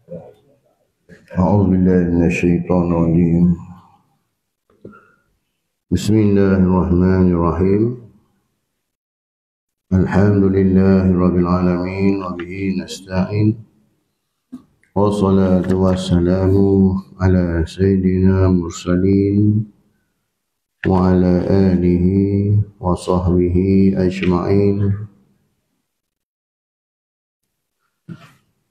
أعوذ بالله من الشيطان الرجيم. بسم الله الرحمن الرحيم. الحمد لله رب العالمين وبه نستعين والصلاة والسلام على سيدنا المرسلين وعلى آله وصحبه أجمعين.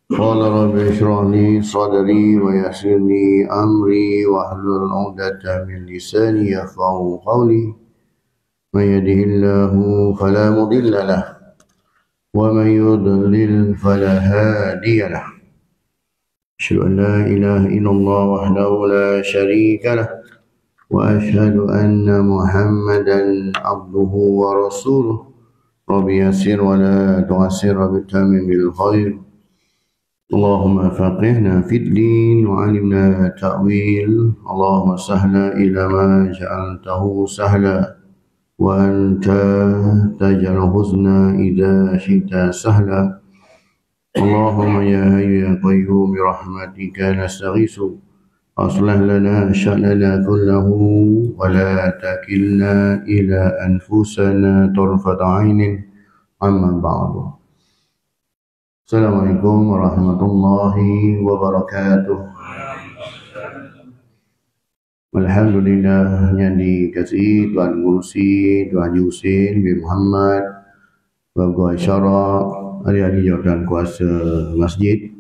قال رب اشرح لي صدري ويسر لي أمري واحلل عقدة من لساني يفقهوا قولي. من يهده الله فلا مضل له ومن يضلل فلا هادي له. أشهد أن لا إله إلا الله وحده لا شريك له وأشهد أن محمدا عبده ورسوله. رب يسر ولا تعسر وبتمم بالخير. اللهم فقهنا في الدين وعلمنا تأويل. اللهم سهلا إلى ما جعلته سهلا وأنت تجعل الحزن إذا شئت سهلا. اللهم يا حي يا قيوم برحمتك نستغيث أصلح لنا شأننا كله ولا تكلنا إلى أنفسنا طرفة عين. أما بعد. Assalamualaikum warahmatullahi wabarakatuh. Alhamdulillah yang dikasihi Tuan Ngurusi, Tuan Haji Husin bin Muhammad, Bapak Isyarak, ahli-ahli jawatan kuasa masjid,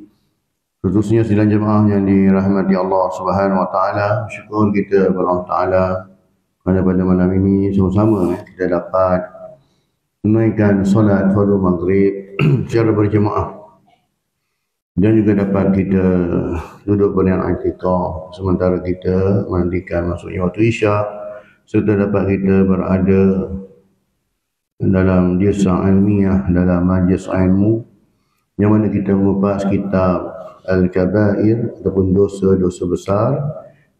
khususnya sidang jemaah yang dirahmati Allah Subhanahu Wa Taala. Syukur kita kepada Allah Taala pada malam ini sama-sama kita dapat menunaikan solat fardu maghrib secara berjemaah. Dan juga dapat kita duduk bernyanyi i'tikaf sementara kita menantikan masuknya waktu Isyak, serta dapat kita berada dalam jilsah ilmiah, dalam majlis ilmu yang mana kita mengupas kitab Al-Kabair ataupun dosa-dosa besar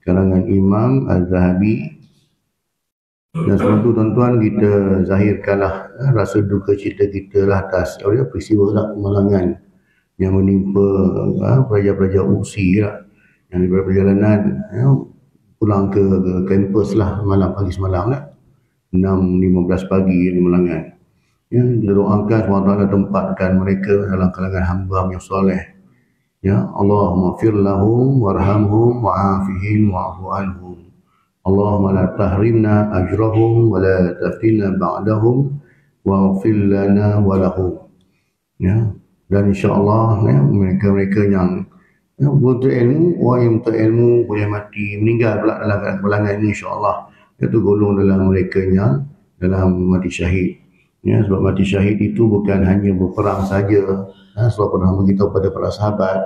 karangan Imam Al-Zahabi. Dan sebab itu tuan-tuan, kita zahirkanlah rasa duka cita kita lah atas peristiwa kemalangan yang menimpa pelajar-pelajar UPSI lah, yang daripada perjalanan pulang ke kampus lah pagi semalam lah, 6.15 pagi di Melangan. Kita doakan SWT tempatkan mereka dalam kalangan hamba yang soleh. Allahumma fir lahum warhamhum wa'afihim wa'afu anhum. Allahumma la tahrimna ajrahum wa la taftinna ba'dahum wa'afil lana walahum. Dan insyaAllah mereka-mereka yang butuh ilmu, orang yang butuh ilmu boleh mati, meninggal pula dalam kemalangan ini, insyaAllah itu golong dalam mereka yang dalam mati syahid. Sebab mati syahid itu bukan hanya berperang saja. Sebab pernah beritahu pada para sahabat,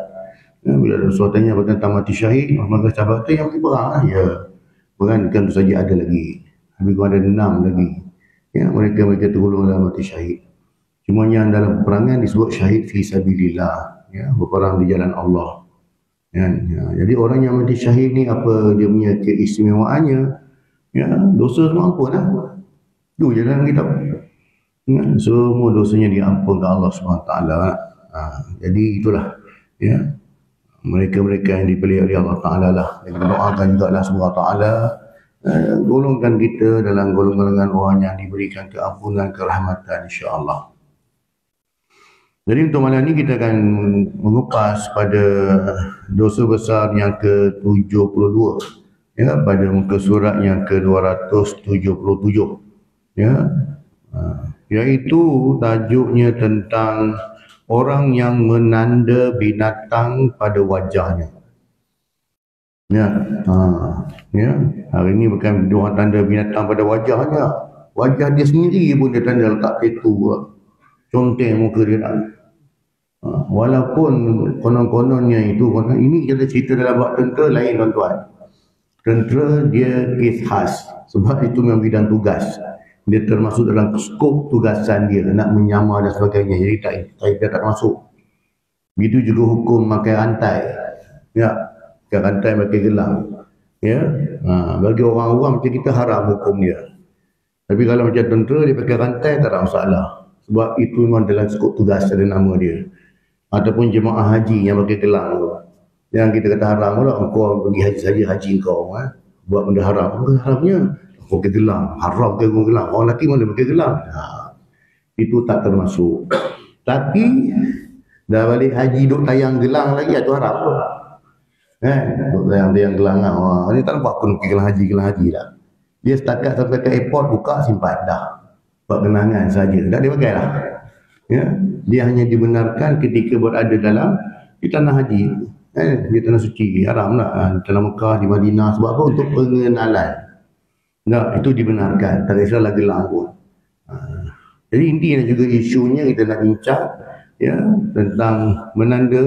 bila Rasulullah tanya tentang mati syahid, maka sahabat itu yang berperang lah. Bukan itu saja, ada lagi, lebih kurang ada 6 lagi. Mereka tergolong dalam mati syahid. Cuma yang dalam peperangan disebut syahid fi sabilillah, berperang di jalan Allah. Jadi orang yang mati syahid ni apa dia punya keistimewaannya? Dosa semua ampun lah. Itu je dalam kitab. Semua dosanya diampunkan Allah SWT. Jadi itulah mereka-mereka yang dipilih oleh Allah Ta'ala lah. Kita doakan juga lah semoga Allah Ta'ala golongkan kita dalam golongan orang yang diberikan keampunan, kerahmatan, insyaAllah. Jadi untuk malam ini kita akan mengupas pada dosa besar yang ke-72, pada muka surat yang ke-277, iaitu tajuknya tentang orang yang menanda binatang pada wajahnya. Hari ini bukan orang tanda binatang pada wajahnya, wajah dia sendiri pun dia tanda letak tattoo, conteng muka dia nak. Walaupun konon-kononnya itu, ini kita cerita dalam bab tentera lain tuan-tuan. Tentera dia kes khas, sebab itu memang bidang tugas. Dia termasuk dalam skop tugasan dia, nak menyamar dan sebagainya. Jadi tak masuk. Begitu juga hukum pakai rantai. Pakai rantai, pakai gelang. Bagi orang awam macam kita haram hukum dia. Tapi kalau macam tentera dia pakai rantai, tak ada masalah. Sebab itu memang dalam skop tugas, ada nama dia. Ataupun jemaah haji yang pakai gelang tu. Yang kita kata haram pula, kau pergi haji saja, haji kau buat benda haram. Bukan haramnya kau pakai gelang, haram ke kau gelang? Orang lelaki mana pakai gelang? Itu tak termasuk. Tapi dah balik haji duk tayang gelang lagi, itu haram tu. Duk tayang gelang. Ni tak nampak aku nak pergi gelang haji dah. Dia setakat sampai ke airport, buka, simpan dah. Buat kenangan saja. Tak dia pakai lah. Ya, dia hanya dibenarkan ketika berada dalam di tanah haji, di tanah suci. Haram lah, di tanah Mekah, di Madinah. Sebab apa? Untuk pengenalan. Nah, itu dibenarkan. Tak kisahlah gelang pun. Jadi intinya juga isunya kita nak bincang ya, tentang menanda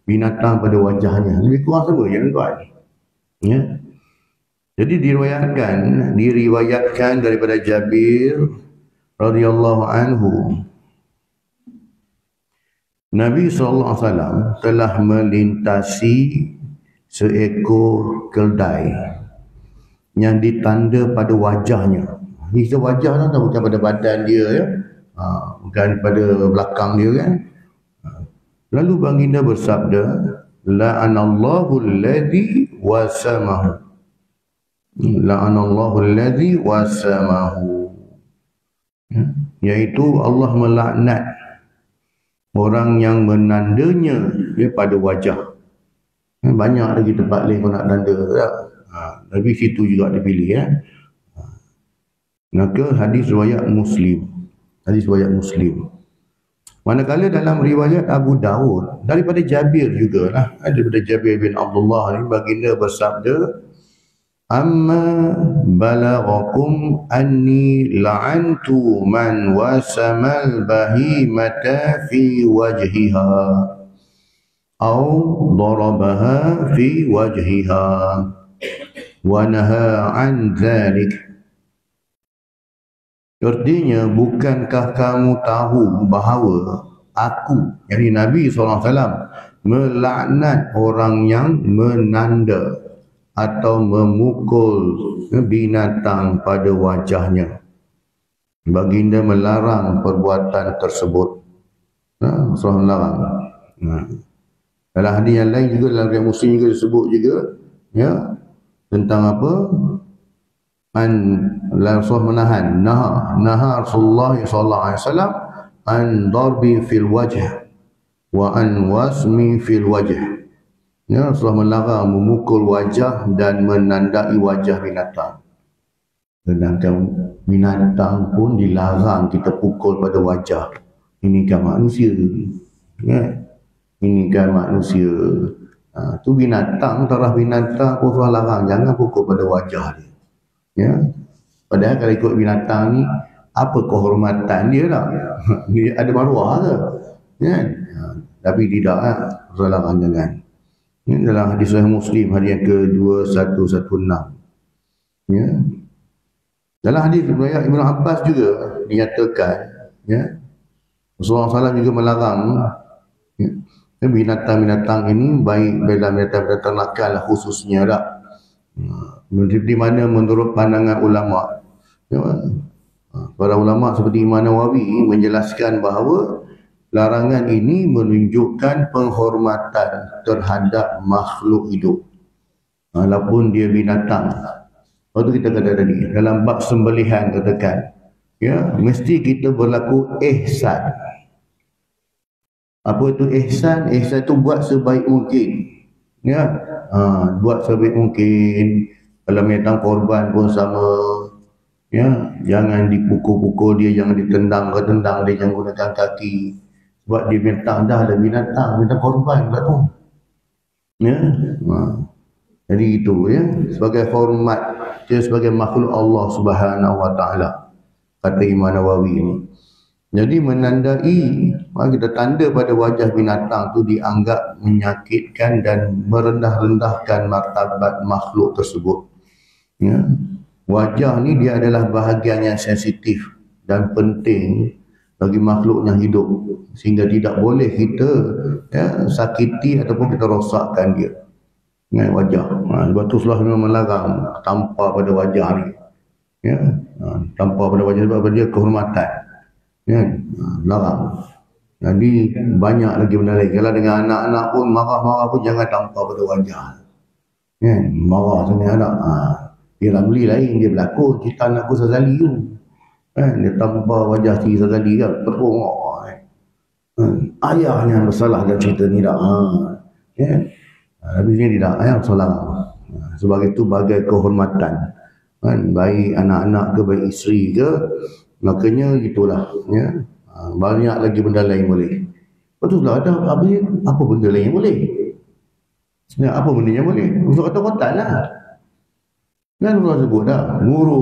binatang pada wajahnya. Lebih kurang sama je tuan. Ya. Jadi diriwayatkan daripada Jabir radhiyallahu anhu, Nabi SAW telah melintasi seekor keldai yang ditanda pada wajahnya. Ini wajah tu bukan pada badan dia ya. Bukan pada belakang dia kan. Lalu baginda bersabda, la'anallahu alladhi wasamahu. La'anallahu alladhi wasamahu. Iaitu Allah melaknat orang yang menandanya pada wajah. Banyak lagi tempat lain kau nak tanda tak? Tapi situ juga dipilih ya. Maka hadis riwayat Muslim. Hadis riwayat Muslim. Manakala dalam riwayat Abu Daud daripada Jabir jugalah, daripada Jabir bin Abdullah ni baginda bersabda, amma balaghakum anni la'antu man wasamal bahimata fi wajhiha aw darabaha fi wajhiha wa naha an dhalik. Artinya, bukankah kamu tahu bahawa aku, yakni Nabi SAW, melaknat orang yang menanda atau memukul binatang pada wajahnya. Baginda melarang perbuatan tersebut. Rasulullah melarang. Dalam hadis yang lain juga, dalam riwayat Muslim juga disebut juga ya, tentang apa? Rasulullah menahan, naha Rasulullah SAW an darbi fil wajh wa an wasmi fil wajh. Ya, Rasulullah melarang memukul wajah dan menandai wajah binatang. Sedangkan binatang pun dilarang kita pukul pada wajah. Ini kan manusia. Ya. Ini kan manusia. Tu binatang, taraf binatang pun Rasulullah larang, jangan pukul pada wajah dia. Ya. Padahal kalau ikut binatang ni, apa kehormatan dia tak? Dia ada maruah ke? Ya. Tapi tidak, Rasulullah larang jangan. Ini dalam hadis Sahih Muslim hadis yang ke-2116. Ya. Dalam hadis riwayat Ibnu Abbas juga dinyatakan ya, Rasulullah SAW juga melarang ya, binatang-binatang ini, baik dalam binatang-binatang nakal khususnya tak. Di mana menurut pandangan ulama ya, para ulama seperti Imam Nawawi menjelaskan bahawa larangan ini menunjukkan penghormatan terhadap makhluk hidup walaupun dia binatang. Waktu kita kata tadi dalam bab sembelihan katakan ya, mesti kita berlaku ihsan. Apa itu ihsan? Ihsan itu buat sebaik mungkin ya. Buat sebaik mungkin. Kalau binatang korban pun sama ya, jangan dipukul-pukul dia, jangan ditendang dia, jangan gunakan kaki. Sebab dia binatang, dah ada binatang korban pula tu. Ya. Jadi itu ya, sebagai hormat dia sebagai makhluk Allah Subhanahu Wa Taala, kata Imam Nawawi ini. Jadi menandai, kita tanda pada wajah binatang tu dianggap menyakitkan dan merendah-rendahkan martabat makhluk tersebut. Ya. Wajah ni dia adalah bahagian yang sensitif dan penting bagi makhluk yang hidup, sehingga tidak boleh kita ya, sakiti ataupun kita rosakkan dia dengan wajah. Sebab tu Rasulullah memang melarang tampar pada wajah ni. Ya. Tampar pada wajah sebab dia kehormatan. Ya. Larang. Jadi banyak lagi benda lain. Kalau dengan anak-anak pun marah-marah pun jangan tampar pada wajah. Kan? Marah dengan anak. Dia nak beli lain, dia berlakon. Cerita anak aku Sazali tu. Kan? Dia tampar wajah si Sazali kan. Terung. Ayahnya bersalah dalam cerita ni tak. Kan? Tapi sini tidak. Ayah bersalah. Sebagai itu bagai kehormatan. Kan? Baik anak-anak ke, baik isteri ke. Makanya itulah. Ya. Banyak lagi benda lain boleh. Betul lah, ada apa benda lain yang boleh? Sebenarnya apa benda yang boleh? Untuk kata kotak lah. Kan Allah sebut dah, muru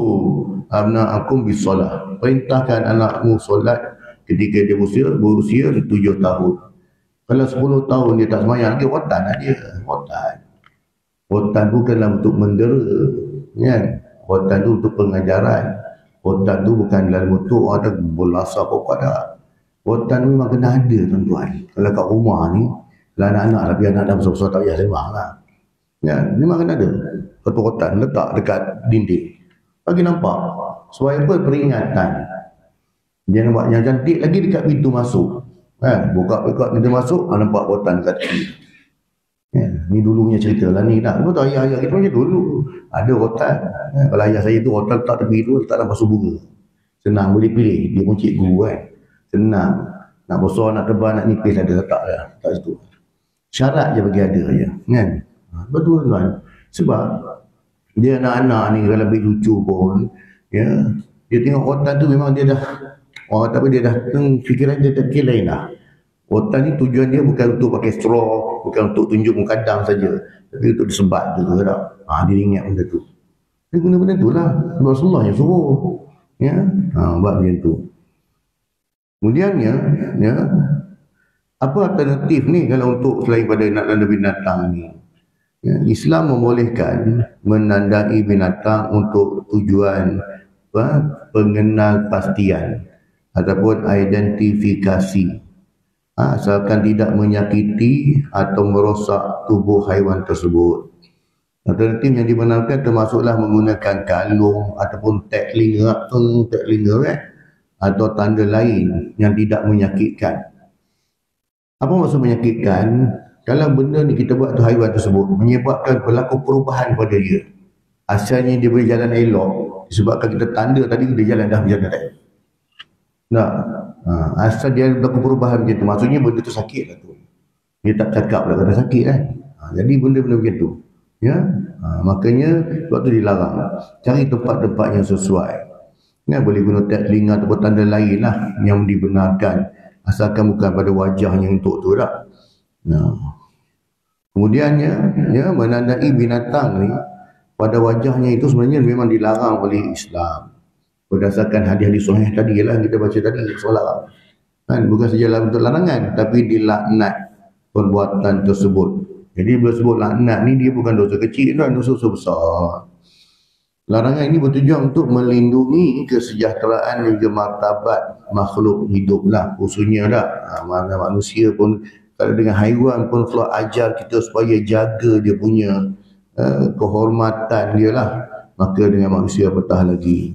abna'akum bisolah. Perintahkan anakmu solat ketika dia berusia 7 tahun. Kalau 10 tahun dia tak semayang lagi, kotak lah dia. Kotak bukanlah untuk mendera. Kan? Kotak tu untuk pengajaran. Kotak tu bukan dalam bentuk ada bolasa apa dah. Kotak tu memang kena ada tuan-tuan. Kalau kat rumah ni, kalau anak-anak tapi anak dah besar-besar tak payah sembang lah. Ya, memang kena ada. Satu kotak letak dekat dinding. Bagi nampak. Supaya apa? Peringatan. Dia nampak yang cantik lagi dekat pintu masuk. Buka pintu masuk, nampak kotak dekat tepi. Ya, ni dulunya cerita lah ni nak. Betul ayah-ayah kita macam dulu. Ada rotan. Kalau ayah saya tu rotan letak tepi tu, letak dalam basuh bunga. Senang boleh pilih. Dia pun cikgu kan. Senang. Nak besar, nak tebal, nak nipis ada letak dah. Letak situ. Syarat je bagi ada je. Kan? Betul kan? Sebab dia anak-anak ni kalau lebih lucu pun, ya, dia tengok rotan tu memang dia dah, orang kata dia dah fikiran dia terkira lain dah. Rotan ni tujuan dia bukan untuk pakai straw, bukan untuk tunjuk mukadam saja, tapi untuk disebat juga dah. Dia ingat benda tu. Dia guna benda tu lah. Rasulullah yang suruh. Ya, buat macam tu. Kemudiannya, ya, apa alternatif ni kalau untuk selain pada nak nanda binatang ni? Ya, Islam membolehkan menandai binatang untuk tujuan pengenal pastian ataupun identifikasi. Asalkan tidak menyakiti atau merosak tubuh haiwan tersebut. Alternatif yang dibenarkan termasuklah menggunakan kalung ataupun taglinger atau tanda lain yang tidak menyakitkan. Apa maksud menyakitkan? Kalau benda ni kita buat tu haiwan tersebut menyebabkan berlaku perubahan pada dia. Asalnya dia boleh jalan elok disebabkan kita tanda tadi dia jalan dah berjalan elok. Nah, asal dia berlaku perubahan macam tu, maksudnya benda tu sakit lah tu. Dia tak cakap lah kata sakit kan. Jadi benda-benda macam tu. Ya, makanya sebab tu dilarang. Cari tempat-tempat yang sesuai. Ya, boleh guna telinga ataupun tanda lain lah yang dibenarkan. Asalkan bukan pada wajahnya untuk tu tak. Kemudiannya, ya, menandai binatang ni pada wajahnya itu sebenarnya memang dilarang oleh Islam. Berdasarkan hadis-hadis sahih tadi lah kita baca tadi solat. Kan bukan saja untuk larangan tapi dilaknat perbuatan tersebut. Jadi bila sebut laknat ni dia bukan dosa kecil dan dosa besar. Larangan ini bertujuan untuk melindungi kesejahteraan dan juga martabat makhluk hidup lah. Khususnya dah mana manusia pun, kalau dengan haiwan pun Allah ajar kita supaya jaga dia punya kehormatan dia lah. Maka dengan manusia apatah lagi.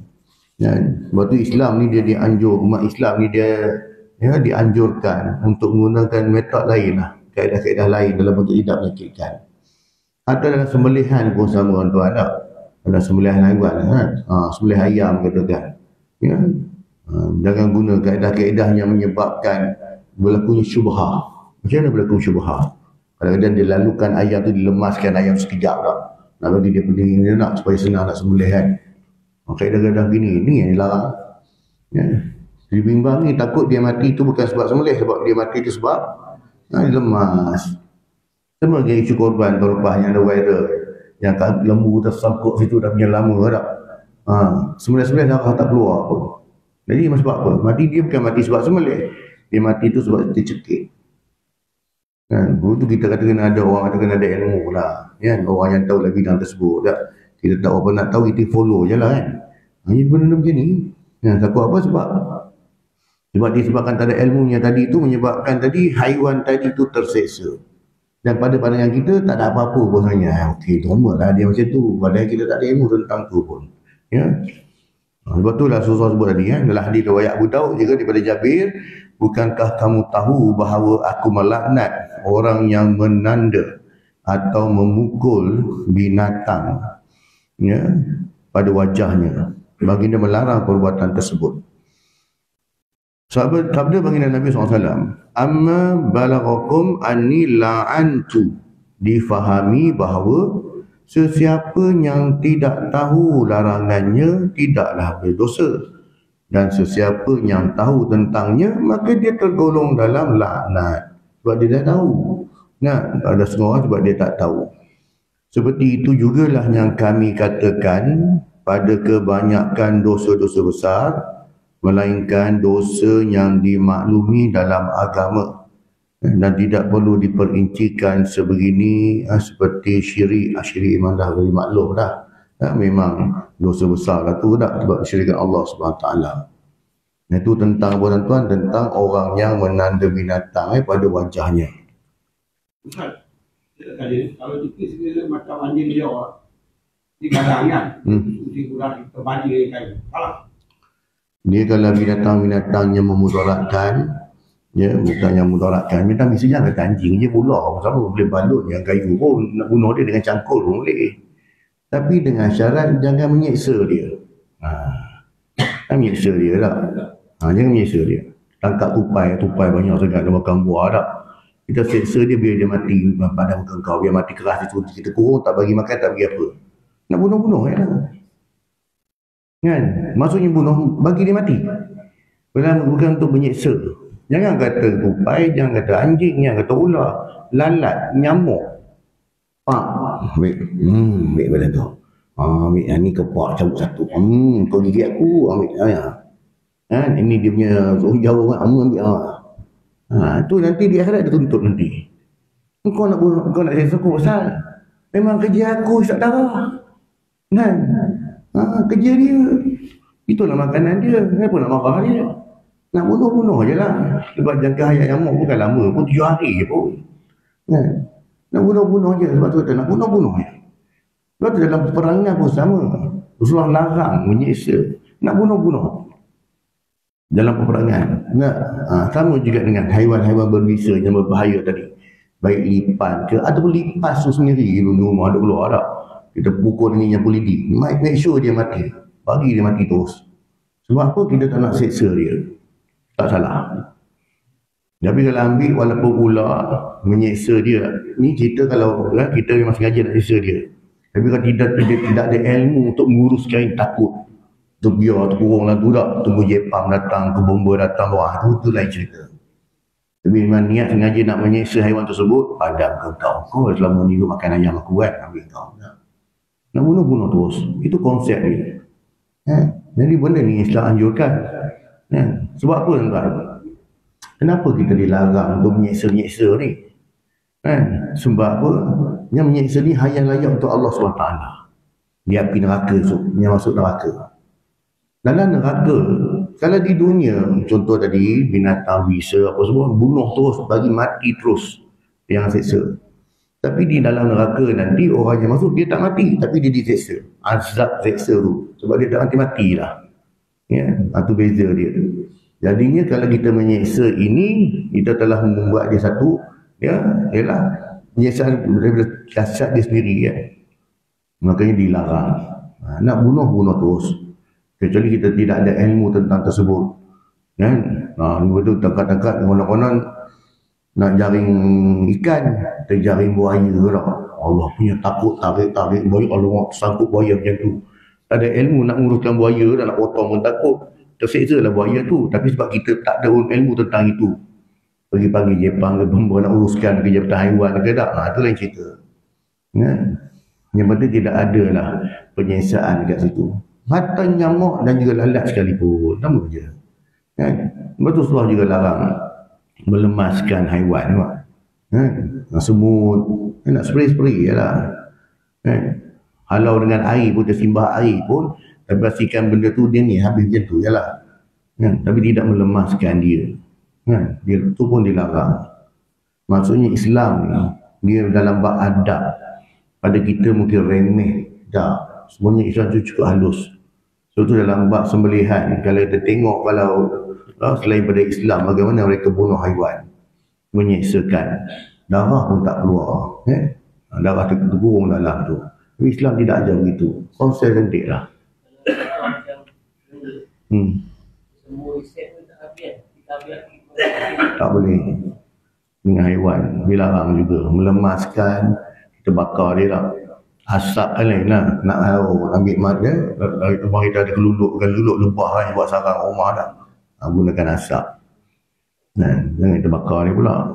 Sebab tu Islam ni dia umat Islam ni dia dianjurkan untuk menggunakan metod lain lah. Kaedah-kaedah lain dalam bentuk tidak menyakitkan. Atau dalam sembelihan pun sama tuan-tuan tak? Dalam sembelihan haiwan sembelih ayam katakan. Ya. Jangan guna kaedah-kaedah yang menyebabkan berlakunya syubhah. Macam mana berlaku syubhah? Kadang-kadang dia lalukan ayam tu, dilemaskan ayam sekejap tak? Nak bagi dia pening dia nak supaya senang nak sembelih kan. Kaedah-kaedah gini, ni yang dilarang. Ya. Dibimbang ni takut dia mati tu bukan sebab sembelih, sebab dia mati tu sebab lemas. Sama dengan isu korban tahun lepas yang ada viral, yang lembu tersangkut situ dah punya lama tak? Sembelih-sembelih darah tak keluar pun. Jadi sebab apa? Mati dia bukan mati sebab sembelih, dia mati tu sebab tercekik. Kan, tu kita kata kena ada orang, kena ada ilmu lah. Kan, orang yang tahu lagi bidang tersebut tak? Kita tak apa nak tahu, kita follow je lah kan. Ini benda macam ni. Takut apa sebab disebabkan tak ada ilmunya tadi tu, menyebabkan tadi haiwan tadi tu terseksa. Dan pada pandangan kita tak ada apa-apa pun sebenarnya. Okey, normal lah dia macam tu. Padahal kita tak ada ilmu tentang tu pun. Ya. Sebab tu lah Rasulullah sebut tadi kan, dalam hadis riwayat Abu Daud juga daripada Jabir, bukankah kamu tahu bahawa aku melaknat orang yang menanda atau memukul binatang, ya, pada wajahnya? Baginda melarang perbuatan tersebut. Sahabat sabda baginda Nabi SAW, amma balaghakum anni la'antu, difahami bahawa sesiapa yang tidak tahu larangannya tidaklah berdosa, dan sesiapa yang tahu tentangnya maka dia tergolong dalam laknat sebab dia tak tahu. Nah, ada semua orang sebab dia tak tahu. Seperti itu jugalah yang kami katakan pada kebanyakan dosa-dosa besar, melainkan dosa yang dimaklumi dalam agama dan tidak perlu diperincikan sebegini, seperti syirik. Syirik memang dah very maklum dah. Memang dosa besar lah tu dah, sebab syirikan Allah SWT. Itu tentang apa tuan-tuan? Tentang orang yang menanda binatang pada wajahnya. Ustaz, kalau kita segera macam anjing dia di kadang kan, mesti kurang terbagi kayu. Salah. Dia kalau binatang-binatangnya memudaratkan, ya, bukan yang mudaratkan, binatang mesti jangan kata anjing je pula. Sama boleh balut yang kayu pun, nak bunuh dia dengan cangkul pun boleh. Tapi dengan syarat jangan menyeksa dia. Menyeksa dia tak? Jangan menyeksa dia. Tangkap tupai banyak sangat dia makan buah tak? Kita seksa dia biar dia mati pada muka kau, biar mati keras itu kita kurung, tak bagi makan, tak bagi apa. Nak bunuh ya. Kan? Maksudnya bunuh, bagi dia mati. Bukan untuk menyeksa. Jangan kata tupai, jangan kata anjing, jangan kata ular, lalat, nyamuk. Ambil pada tu. Ambil yang ni kepak cabut satu. Kau gigit aku, ambil. Ini dia punya jauh kan, ambil. Tu nanti di akhirat dia tuntut nanti. Kau nak bunuh, kau nak seksa aku pasal memang kerja aku isap darah. Kan? Kerja dia. Itulah makanan dia. Kenapa nak marah dia? Nak bunuh je lah. Sebab jangka hayat nyamuk bukan lama pun, 7 hari je pun. Kan? Nak bunuh je. Sebab tu kata nak bunuh je. Sebab tu dalam peperangan pun sama. Rasulullah larang menyeksa. Nak bunuh. Dalam peperangan. Sama juga dengan haiwan-haiwan berbisa yang berbahaya tadi. Baik lipan ke, ataupun lipas tu sendiri di rumah ada keluar tak. Kita pukul ini yang polisi. Make sure dia mati. Bagi dia mati terus. Sebab apa? Kita tak nak seksa dia. Tak salah. Tapi kalau ambil walaupun ular menyeksa dia, ni cerita kalau kita memang sengaja nak seksa dia. Tapi kalau tidak ada ilmu untuk menguruskan, takut tu biar terkurung lah tu tak, tunggu Jepang datang, ke bomba datang, wah tu lain cerita. Tapi memang niat sengaja nak menyeksa haiwan tersebut, padam kau selama ni makan ayam aku ambil kau. Nak bunuh terus. Itu konsep dia. Jadi benda ni Islam anjurkan. Sebab apa tuan-tuan? Kenapa kita dilarang untuk menyeksa-nyeksa ni? Sebab apa? Yang menyeksa ni hanya layak untuk Allah SWT. Dia api neraka tu, yang masuk neraka. Dalam neraka, kalau di dunia, contoh tadi, binatang bisa, apa semua, bunuh terus, bagi mati terus. Yang seksa. Tapi di dalam neraka nanti, orang yang masuk, dia tak mati, tapi dia diseksa. Azab seksa tu. Sebab dia tak mati lah. Itu beza dia. Jadinya kalau kita menyeksa ini, kita telah membuat dia satu, ialah penyiksaan daripada kasat dia sendiri. Makanya dilarang. Nak bunuh terus. Kecuali kita tidak ada ilmu tentang tersebut. Betul tangkap-tangkap konon-konon nak jaring ikan, terjaring buaya lah. Allah punya takut tarik buaya, Allah sangkut buaya macam tu. Tak ada ilmu nak nguruskan buaya, nak potong pun takut. Terseksa lah buaya tu. Tapi sebab kita tak ada ilmu tentang itu, pergi panggil Jepang ke bomba nak uruskan kerja haiwan ke tak, itu lain cerita. Yang penting tidak ada lah penyiksaan dekat situ. Hatta nyamuk dan juga lalat sekalipun, sama je. Betul Rasulullah juga larang melemaskan haiwan. Semut, nak spray-spray je lah. Halau dengan air pun, tersimbah air pun, tapi pastikan benda tu dia ni habis macam tu je lah. Tapi tidak melemaskan dia. Dia tu pun dilarang. Maksudnya Islam ni, dia dalam bab adab. Pada kita mungkin remeh. Tak. Semuanya Islam tu cukup halus. So tu dalam bab sembelihan, kalau kita tengok kalau selain pada Islam bagaimana mereka bunuh haiwan, menyeksakan, darah pun tak keluar, darah tergurung dalam tu. Tapi Islam tidak ajar begitu, konsep cantik lah. Tak boleh dengan haiwan, dilarang juga. Melemaskan, kita bakar dia lah. Asap kan lain lah, nak ambil mat dia, rumah kita ada keluluk lebah kan, buat sarang rumah dah, gunakan asap. Jangan kita bakar dia pula.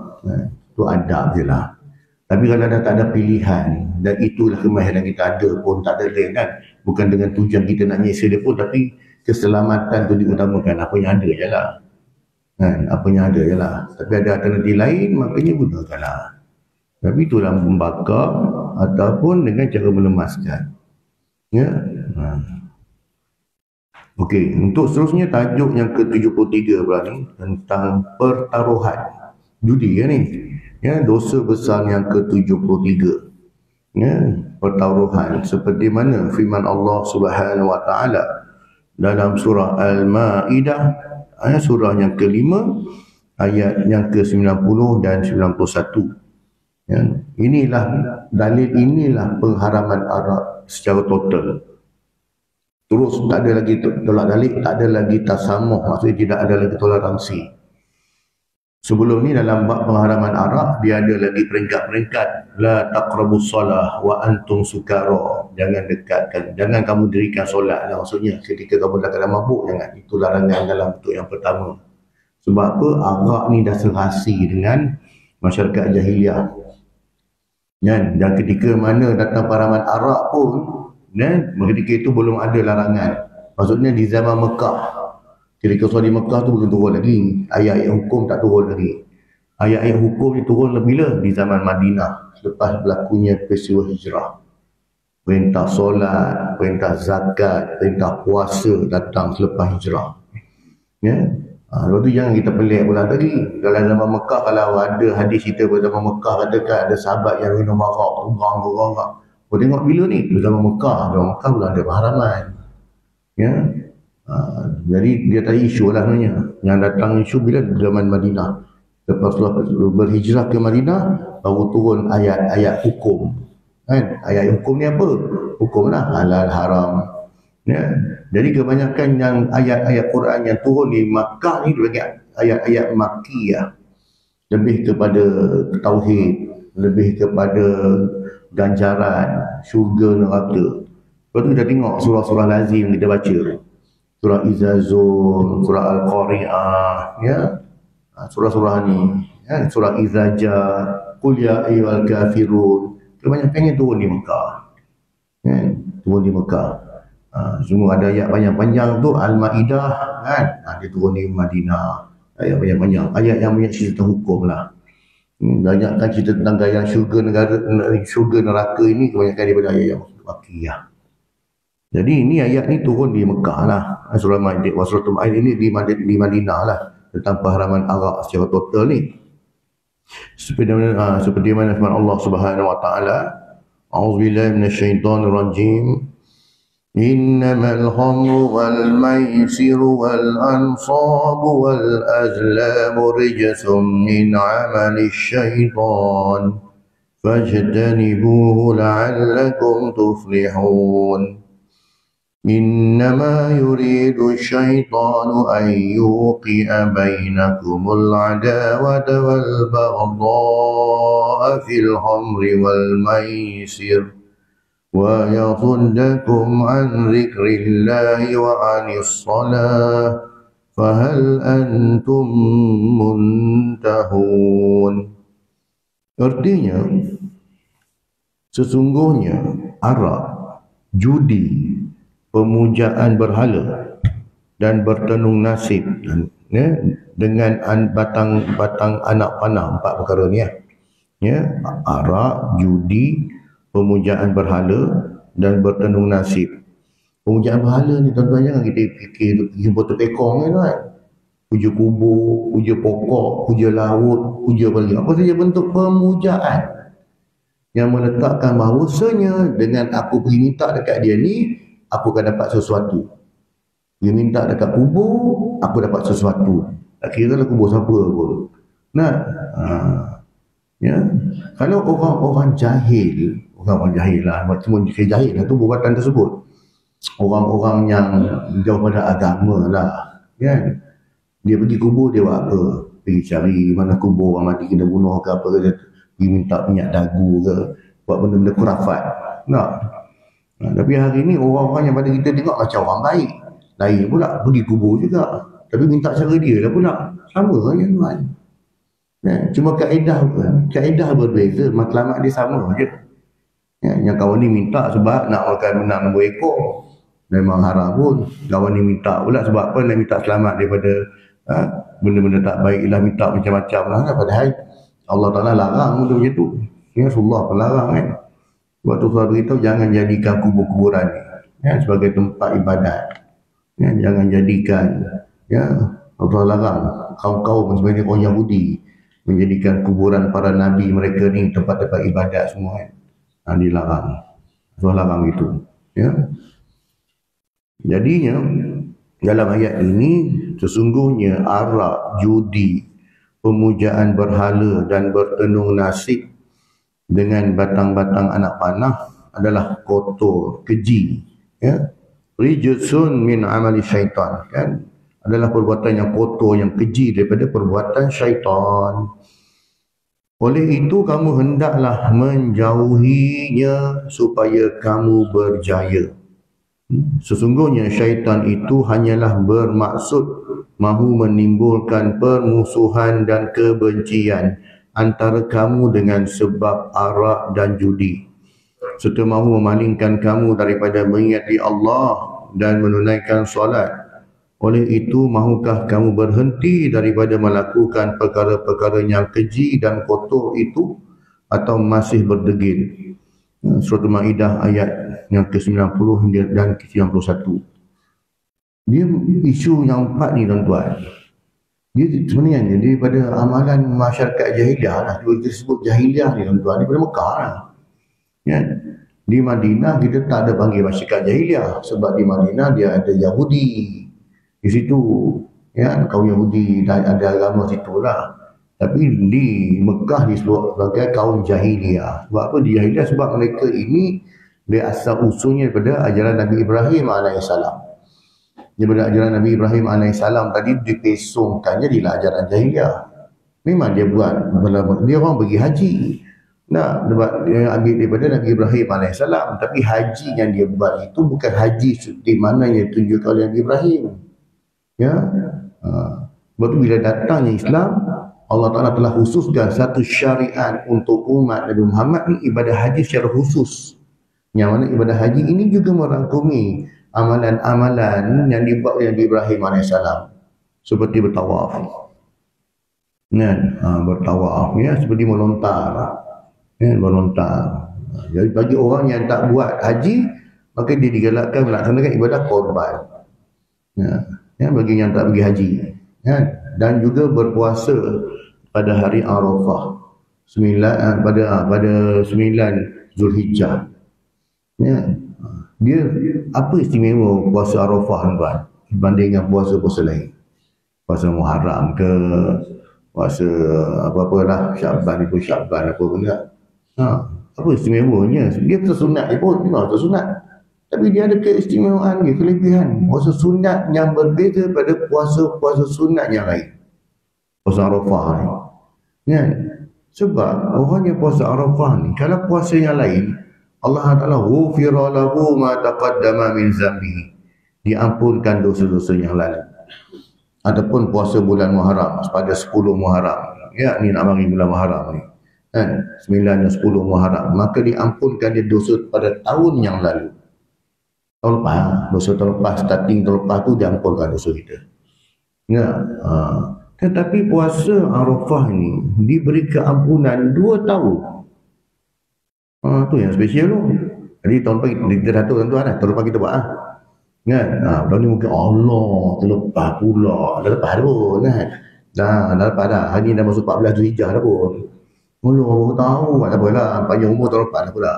Itu adab je lah. Tapi kalau dah tak ada pilihan, dan itulah kemahiran kita ada pun, tak ada lain kan, bukan dengan tujuan kita nak nyeksa dia pun, tapi keselamatan tu diutamakan. Apa yang ada je lah, apa yang ada je lah. Tapi ada alternatif lain, makanya gunakanlah. Tapi itulah membakar ataupun dengan cara melemaskan. Okey, untuk seterusnya tajuk yang ke-73 pula ni tentang pertaruhan. Judi kan ni. Dosa besar yang ke-73. Pertaruhan, seperti mana firman Allah Subhanahu wa taala dalam surah Al-Maidah, surah yang ke-5, ayat yang ke-90 dan 91. Inilah dalil, inilah pengharaman arak secara total. Terus tak ada lagi tolak balik, tak ada lagi tasamuh, maksudnya tidak ada lagi toleransi. Sebelum ni dalam bab pengharaman arak, dia ada lagi peringkat-peringkat. La taqrabus salah wa antum sukara. Jangan dekatkan, jangan kamu dirikan solat lah, maksudnya ketika kamu dalam keadaan mabuk, jangan. Itu larangan dalam bentuk yang pertama. Sebab apa? Arak ni dah serasi dengan masyarakat jahiliah. Dan ketika mana datang pengharaman arak pun, ketika itu belum ada larangan. Maksudnya di zaman Mekah, ketika di Mekah tu belum turun lagi, ayat-ayat hukum tak turun lagi. Ayat-ayat hukum ni turun bila? Di zaman Madinah, selepas berlakunya peristiwa hijrah. Perintah solat, perintah zakat, perintah puasa datang selepas hijrah. Lepas tu jangan kita pelik pula tadi. Kalau zaman Mekah, kalau ada hadis cerita pada zaman Mekah, katakan ada sahabat yang minum arak, orang. Kau tengok bila ni? Zaman Mekah belum ada pengharaman. Jadi dia tak isu lah sebenarnya. Yang datang isu bila zaman Madinah. Lepas berhijrah ke Madinah, baru turun ayat-ayat hukum. Ayat hukum ni apa? Hukum lah halal haram. Jadi kebanyakan yang ayat-ayat Quran yang turun di Makkah ni banyak ayat-ayat Makkiyah, lebih kepada tauhid, lebih kepada ganjaran syurga neraka. Lepas tu kita tengok surah-surah lazim kita baca, surah Izazun, surah Al-Qari'ah, surah-surah ni, surah Izaja, Qul ya ayyuhal kafirun, kebanyakannya turun di Mekah. Turun di Mekah. Semua ada ayat panjang-panjang tu Al-Maidah kan, dia turun di Madinah, ayat panjang-panjang, ayat yang banyak cerita hukum lah. Banyakkan cerita tentang gaya syurga neraka ini kebanyakan daripada ayat yang Makkiyah. Jadi ini ayat ni turun di Mekah lah, surah Maidah, surah Maidah ini di Madinah lah, tentang pengharaman arak secara total ni. Seperti mana firman Allah Subhanahu wa taala, A'udzubillahi minasyaitonir rajim. إنما الخمر والميسر والأنصاب والأزلام رجس من عمل الشيطان فاجتنبوه لعلكم تفلحون إنما يريد الشيطان أن يوقع بينكم العداوة والبغضاء في الخمر والميسر ويصدكم عن ذكر الله وعن الصلاة فهل أنتم منتهون. Artinya, sesungguhnya arak, judi, pemujaan berhala dan bertenung nasib dengan batang anak panah, 4 perkara ni arak, judi, pemujaan berhala dan bertenung nasib. Pemujaan berhala ni tuan-tuan jangan kita fikir jumpa terpekong kan. Puja kubur, puja pokok, puja laut, puja balik. Apa saja bentuk pemujaan yang meletakkan bahawasanya dengan aku pergi minta dekat dia ni, aku akan dapat sesuatu. Dia minta dekat kubur, aku dapat sesuatu. Tak kira lah kubur siapa pun. Nah, ya. Kalau orang-orang jahil lah, cuma jahil lah tu perbuatan tersebut. Orang-orang yang jauh pada agama lah, kan? Dia pergi kubur, dia buat apa? Pergi cari mana kubur orang mati kena bunuh ke apa ke, pergi minta minyak dagu ke, buat benda-benda kurafat. Tak? Tapi hari ni orang-orang yang pada kita tengok macam orang baik, lain pula pergi kubur juga, tapi minta cara dia lah pula. Sama kan tuan? Cuma kaedah berbeza, matlamat dia sama je. Yang kawan ni minta sebab nak makan menang nombor ekor, memang haram pun. Kawan ni minta pula sebab apa? Nak minta selamat daripada benda-benda tak baik lah, minta macam-macam lah. Padahal Allah Ta'ala larang untuk macam tu. Rasulullah pun larang kan. Sebab tu Rasulullah beritahu jangan jadikan kubur-kuburan ni sebagai tempat ibadat. Jangan jadikan, Allah larang kaum-kaum sebenarnya orang Yahudi menjadikan kuburan para nabi mereka ni tempat-tempat ibadat semua kan. Dilarang. Allah larang itu. Jadinya dalam ayat ini sesungguhnya arak, judi, pemujaan berhala dan bertenung nasib dengan batang-batang anak panah adalah kotor, keji. Rijsun min amali syaitan, kan? Adalah perbuatan yang kotor, yang keji daripada perbuatan syaitan. Oleh itu kamu hendaklah menjauhinya supaya kamu berjaya. Sesungguhnya syaitan itu hanyalah bermaksud mahu menimbulkan permusuhan dan kebencian antara kamu dengan sebab arak dan judi, serta mahu memalingkan kamu daripada mengingati Allah dan menunaikan solat. Oleh itu mahukah kamu berhenti daripada melakukan perkara-perkara yang keji dan kotor itu, atau masih berdegil? Surah Al-Ma'idah ayat yang ke-90 dan ke-91. Dia isu yang empat ni tuan-tuan, dia sebenarnya daripada amalan masyarakat jahiliah lah. Dia sebut jahiliah ni tuan-tuan, daripada Mekah lah. Di Madinah kita tak ada panggil masyarakat jahiliah, sebab di Madinah dia ada Yahudi di situ, kaum Yahudi ada agama situ lah. Tapi di Mekah disebut sebagai kaum jahiliah. Sebab apa di jahiliah? Sebab mereka ini dia asal usulnya daripada ajaran Nabi Ibrahim AS. Daripada ajaran Nabi Ibrahim AS tadi dipesongkan jadilah ajaran jahiliah. Memang dia buat, dia orang pergi haji. Dia ambil daripada Nabi Ibrahim AS. Tapi haji yang dia buat itu bukan haji seperti mana yang ditunjukkan oleh Nabi Ibrahim. Sebab tu bila datangnya Islam, Allah Ta'ala telah khususkan satu syariat untuk umat Nabi Muhammad ni, ibadah haji secara khusus. Yang mana ibadah haji ini juga merangkumi amalan-amalan yang dibuat oleh Nabi Ibrahim AS. Seperti bertawaf. Bertawaf, seperti melontar. Melontar. Jadi bagi orang yang tak buat haji, maka dia digalakkan melaksanakan ibadah korban. Bagi yang tak pergi haji. Dan juga berpuasa pada hari Arafah, pada 9 Zulhijjah. Dia apa istimewa puasa Arafah tuan dibanding dengan puasa-puasa lain? Puasa Muharram ke, puasa apa-apalah, Syaban itu Syaban apa benda. Apa istimewanya? Dia tersunat pun, memang tersunat. Tapi dia ada keistimewaan dia, kelebihan. Puasa sunat yang berbeza pada puasa-puasa sunat yang lain. Puasa Arafah ni. Sebab orang yang puasa Arafah ni, kalau puasa yang lain, Allah Ta'ala ghufira lahu ma taqaddama min zambihi, diampunkan dosa-dosa yang lalu. Ataupun puasa bulan Muharram pada 10 Muharram, ni nak bagi bulan Muharram ni, 9 dan 10 Muharram, maka diampunkan dia dosa pada tahun yang lalu. Tahun lepas, dosa tahun lepas, starting tahun lepas tu diampunkan dosa kita. Tetapi puasa Arafah ni diberi keampunan 2 tahun. Tu yang spesial tu. Jadi tahun lepas kita dah tahu tuan-tuan tahun lepas kita buat tahun ni mungkin Allah terlepas pula. Dah lepas dah pun dah lepas dah. Hari ni dah masuk 14 Zulhijjah dah pun. Allah baru tahu, tak apalah, panjang umur tahun lepas dah pula.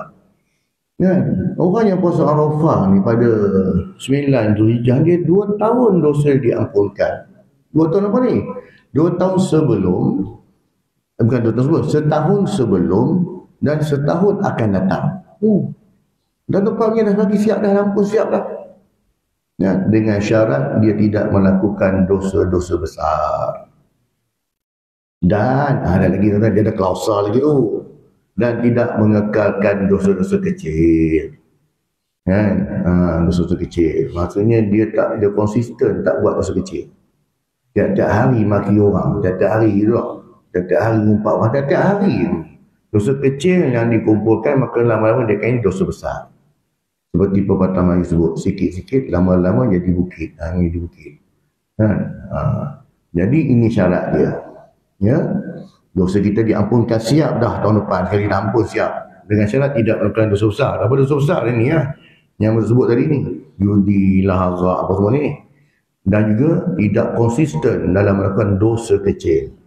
Kan? Orang yang puasa Arafah ni pada 9 Zulhijjah, dia 2 tahun dosa diampunkan. 2 tahun apa ni? 2 tahun sebelum, bukan 2 tahun sebelum, setahun sebelum dan setahun akan datang. Dan depannya dah lagi siap dah, ampun siap dah. Ya, dengan syarat dia tidak melakukan dosa-dosa besar. Dan ada lagi, dia ada klausul lagi tu. Dan tidak mengekalkan dosa-dosa kecil. Kan? Dosa-dosa kecil. Maksudnya dia konsisten tak buat dosa kecil. Tiap-tiap hari maki orang, tiap-tiap hari tu. Tiap-tiap hari ngumpat orang, tiap-tiap hari. Dosa kecil yang dikumpulkan, maka lama-lama dia kena dosa besar. Seperti pepatah Melayu sebut, sikit-sikit lama-lama jadi bukit. Jadi bukit. Kan? Jadi ini syarat dia. Ya. Dosa kita diampunkan siap dah tahun depan. Sekali dah ampun siap. Dengan syarat tidak melakukan dosa besar. Apa dosa besar ni ya? Yang disebut tadi ni. Judi, lahara, apa semua ni. Dan juga tidak konsisten dalam melakukan dosa kecil.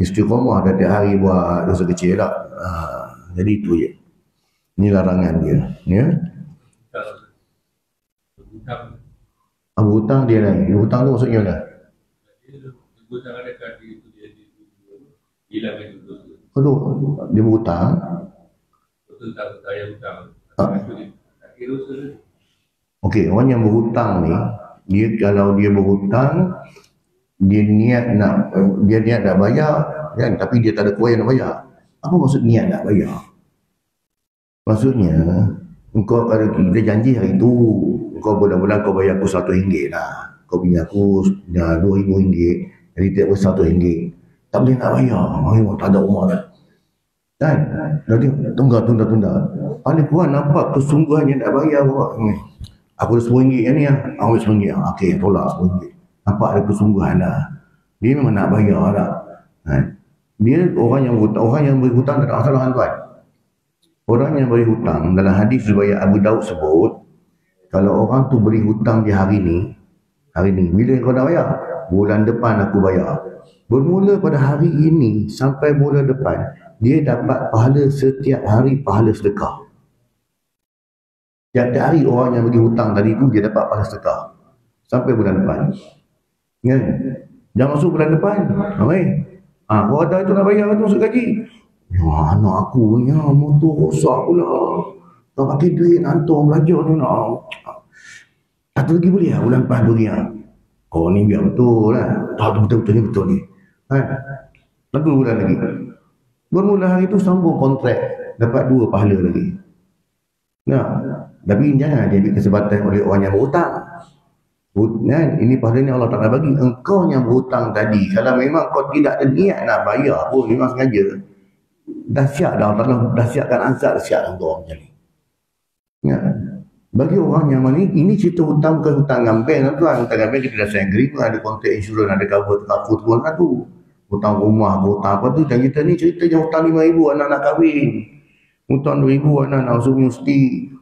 Istiqamah tiap hari buat dosa kecil tak? Jadi itu je. Ini larangan dia. Ya? Hutang dia lain. Hutang tu maksudnya mana? Hutang ada kaki itu dia hilang itu dosa. Betul. Dia berhutang. Betul tak saya hutang. Kaki dosa. Okey, orang yang berhutang ni, dia kalau dia berhutang, dia niat nak bayar kan, tapi dia tak ada kuasa nak bayar. Apa maksud niat nak bayar? Maksudnya engkau kalau kita janji hari tu, engkau bulan-bulan kau bayar aku RM100 lah. Kau punya aku RM2,000. Jadi tiap RM100. Tak boleh nak bayar. Tak ada rumah kan. Kan? Jadi tunda. Paling kurang nampak kesungguhannya nak bayar. Aku ada RM10 ni lah. Aku ada RM10. Okey, tolak RM10. Nampak ada kesungguhan lah. Dia memang nak bayar lah. Kan? Dia orang yang berhutang tak ada masalah tuan. Orang yang beri hutang, dalam hadis riwayat Abu Daud sebut, kalau orang tu beri hutang di hari ni, bila kau nak bayar? Bulan depan aku bayar. Bermula pada hari ini sampai bulan depan, dia dapat pahala setiap hari pahala sedekah. Setiap hari orang yang bagi hutang tadi tu, dia dapat pahala sedekah. Sampai bulan depan. Kan? Jangan masuk bulan depan. Kau ada itu nak bayar tu masuk gaji. Ya, anak aku ni motor rosak pula. Tak pakai duit hantar belajar ni nak. Satu lagi boleh lah bulan depan tu ni. Kau ni biar betul lah. Tak betul-betul ni betul ni. Satu bulan lagi. Bermula hari tu sambung kontrak. Dapat 2 pahala lagi. Nah, tapi jangan dia ambil kesempatan oleh orang yang berhutang. Ini pahala ni Allah Ta'ala bagi. Engkau yang berhutang tadi, kalau memang kau tidak ada niat nak bayar pun, memang sengaja, dah siap dah, Allah dah siapkan azab, dah siap untuk orang macam ni. Ya. Bagi orang yang mana ini cerita hutang bukan hutang dengan bank tuan. Hutang dengan bank kita dah sign agreement, ada kontrak insurans, ada cover tuan tu. Hutang rumah, hutang apa tu. Dan kita ni cerita je hutang RM5,000 anak nak kahwin. Hutang RM2,000 anak nak masuk universiti.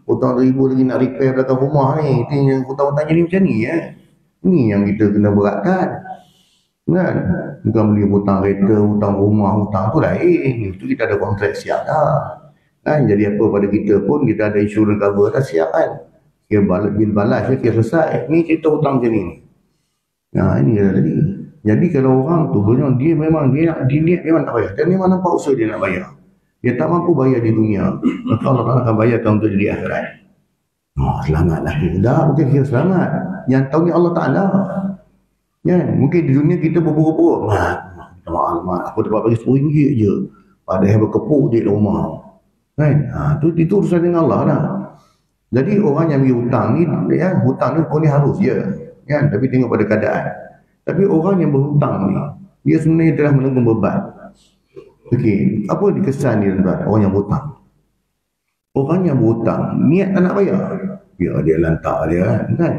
Hutang RM2,000 lagi nak repair belakang rumah ni. Ini hutang-hutang jadi macam ni ya. Ini yang kita kena beratkan. Kan? Bukan beli hutang kereta, hutang rumah, hutang tu lain. Itu kita ada kontrak siap dah. Kan? Jadi apa pada kita pun kita ada insurans cover dah siap kan. Bil balas dia selesai. Ni cerita hutang macam ni. Nah, ini dia tadi. Jadi kalau orang tu dia memang dia memang nak bayar. Dan memang nampak usaha dia nak bayar. Dia tak mampu bayar di dunia. Maka Allah Ta'ala akan bayarkan untuk di akhirat. Selamatlah. Dah bukan kira selamat. Yang tahu ni Allah Ta'ala. Ya, mungkin di dunia kita berburu-buru. Maaf, aku dapat bagi RM10 je. Padahal berkepuk di rumah. Kan? Itu urusan dengan Allah lah. Jadi orang yang bagi hutang ni, ya, hutang ni kau ni harus je. Ya, tapi tengok pada keadaan. Tapi orang yang berhutang ni, dia sebenarnya telah menanggung beban. Okey, apa dikesan dia tuan? Orang yang berhutang. Orang yang berhutang, niat tak nak bayar. Ya, dia lantak dia kan.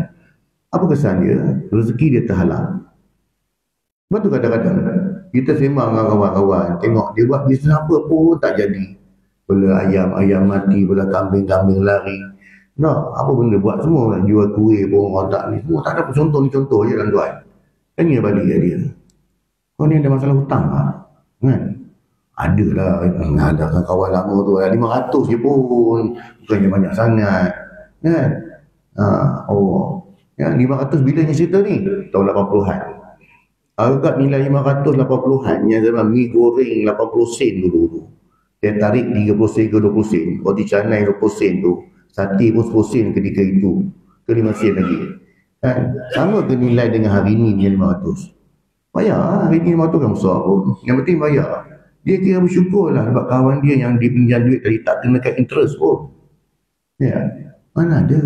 Apa kesan dia? Rezeki dia terhalang. Betul kadang-kadang kita sembang dengan kawan-kawan, tengok dia buat bisnes apa pun tak jadi. Bela ayam mati, bela kambing lari. Apa benda buat semua, nak jual kuih pun orang tak ni. Semua tak ada pun contoh je tuan. Tanya balik dia. Kau ni ada masalah hutang lah. Kan? Ada lah, ada kawan lama tu 500 je pun, bukannya banyak sangat kan. Ya, 500 bilanya cerita ni tahun 80-an. Agak nilai 580-an yang zaman mi goreng 80 sen dulu. Dia tarik 30 sen ke 20 sen, roti canai 20 sen tu, sate pun 10 sen ketika itu, ke 5 sen lagi kan. Sama ke nilai dengan hari ni yang 500? Bayar, hari ni 500 kan besar pun, yang penting bayar. Dia kira bersyukur lah sebab kawan dia yang dipinjam duit tadi tak kenakan interest pun. Ya, mana ada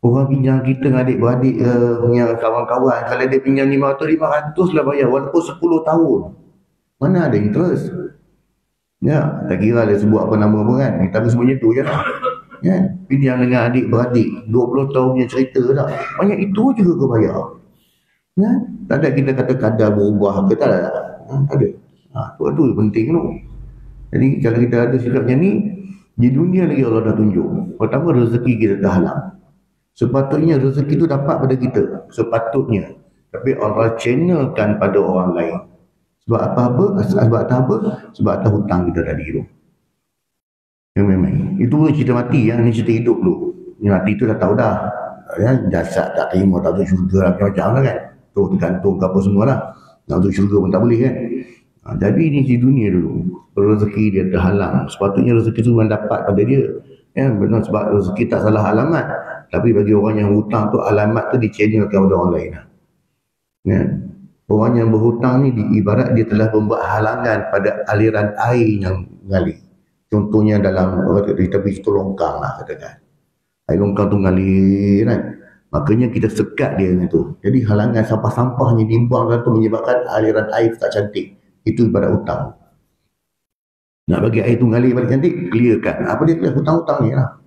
orang pinjam kita dengan adik-beradik punya kawan-kawan, kalau dia pinjam 500 lah bayar walaupun 10 tahun. Mana ada interest. Ya, tak kira dia sebut apa nama pun kan, tapi semuanya tu je lah. Ya, pinjam dengan adik-beradik 20 tahun punya cerita dah, banyak itu juga kau bayar. Ya, tak ada kita kata kadar berubah ke tak ada. Tak ada. Tu penting tu. Jadi kalau kita ada sikapnya ni, di dunia lagi Allah dah tunjuk. Pertama, rezeki kita dah halang. Sepatutnya rezeki itu dapat pada kita, sepatutnya. Tapi Allah channelkan pada orang lain. Sebab apa? Sebab atas hutang kita tadi tu. Yang memang itu pun cerita mati, yang ni cerita hidup dulu. Ni mati tu dah tahu dah. Ya, jasad tak terima, tak tahu syurga macam-macam lah kan. Tu tergantung ke apa semua lah. Nak tahu syurga pun tak boleh kan. Jadi ni di dunia dulu, rezeki dia terhalang. Sepatutnya rezeki tu dapat pada dia. Ya, benar, sebab rezeki tak salah alamat. Tapi bagi orang yang hutang tu, alamat tu dichannelkan kepada orang lain. Ya. Orang yang berhutang ni ibarat dia telah membuat halangan pada aliran air yang mengalir. Contohnya dalam di tepi situ longkang lah katakan. Air longkang tu mengalir kan. Makanya kita sekat dia itu. Jadi halangan sampah-sampahnya dibuangkan tu menyebabkan aliran air tak cantik. Itu ibarat hutang. Nak bagi air tu mengalir balik cantik, clearkan. Apa dia clear? Hutang-hutang ni lah.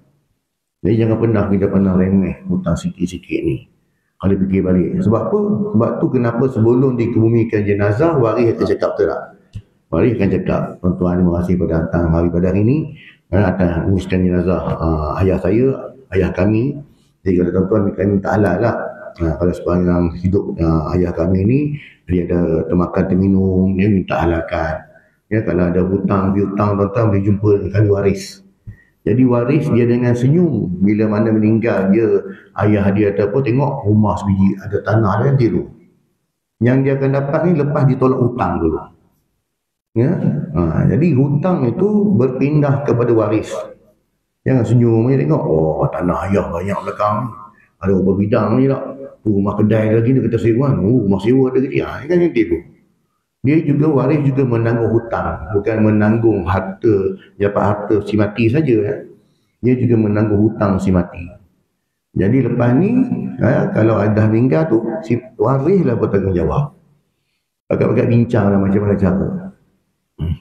Jadi jangan pernah kita remeh hutang sikit-sikit ni. Kalau fikir balik. Sebab apa? Sebab tu kenapa sebelum dikebumikan jenazah, waris akan cakap betul tak? Waris akan cakap, tuan-tuan terima kasih pada datang hari pada hari ini. Akan uruskan jenazah ayah saya, ayah kami. Jadi kalau tuan-tuan minta halal lah. Kalau sepanjang hidup ayah kami ni, dia ada termakan, terminum, dia minta halalkan. Ya, kalau ada hutang, piutang, tuan-tuan boleh jumpa kami waris. Jadi waris dia dengan senyum. Bila mana meninggal dia, ayah dia ataupun tengok rumah sebiji, ada tanah dia nanti tu. Yang dia akan dapat ni lepas ditolak hutang dulu. Ya? Jadi hutang itu berpindah kepada waris. Jangan senyum je tengok, oh tanah ayah banyak belakang. Ada beberapa bidang ni tak. Rumah kedai lagi dia kata sewa. Rumah sewa ada lagi. Kan nanti tu. Dia juga waris juga menanggung hutang, bukan menanggung harta, dapat harta si mati saja. Dia juga menanggung hutang si mati. Jadi lepas ni, kalau dah meninggal tu, si waris lah bertanggungjawab. Agak-agak bincang lah macam mana cara.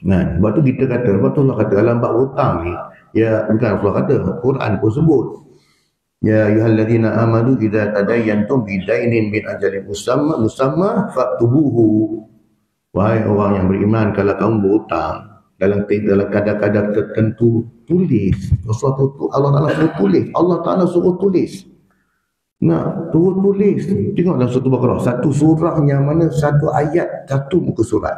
Sebab tu kita kata, sebab tu Allah kata, dalam bab hutang ni, ya bukan Allah kata, Quran pun sebut. Ya ayyuhalladzina amanu idza tadayyantum bidainin min ajalin musamma faktubuhu. Wahai orang yang beriman, kalau kamu berhutang dalam kadar-kadar tertentu, tulis. Allah Ta'ala suruh tulis. Allah Ta'ala suruh tulis. Suruh tulis. Tengok dalam satu Baqarah, satu surah yang mana satu ayat, satu muka surat.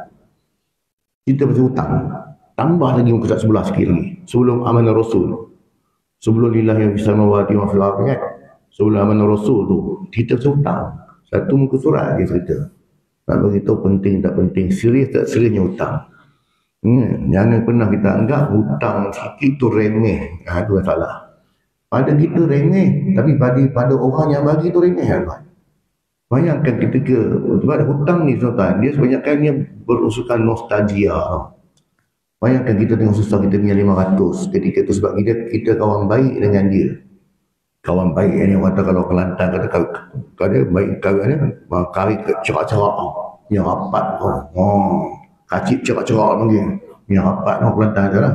Kita masih hutang. Tambah lagi muka surat sebelah sikit lagi. Sebelum amanah Rasul. Sebelum lillahi yang bisa mawati wa fil ardi kan. Sebelum amanah Rasul tu, kita masih hutang. Satu muka surat dia cerita. Nak beritahu penting tak penting, serius tak seriusnya hutang. Jangan pernah kita anggap hutang sikit tu remeh. Itu yang salah. Pada kita remeh, tapi pada orang yang bagi tu remeh. Bayangkan ketika, sebab hutang ni tuan-tuan, dia sebanyakannya berusukan nostalgia. Bayangkan kita tengok susah kita punya 500 ketika tu sebab kita kawan baik dengan dia. Kawan baik ni kata kalau Kelantan kata kalau baik kawan kari cerak-cerak yang rapat kacip cerak-cerak lagi yang rapat Kelantan adalah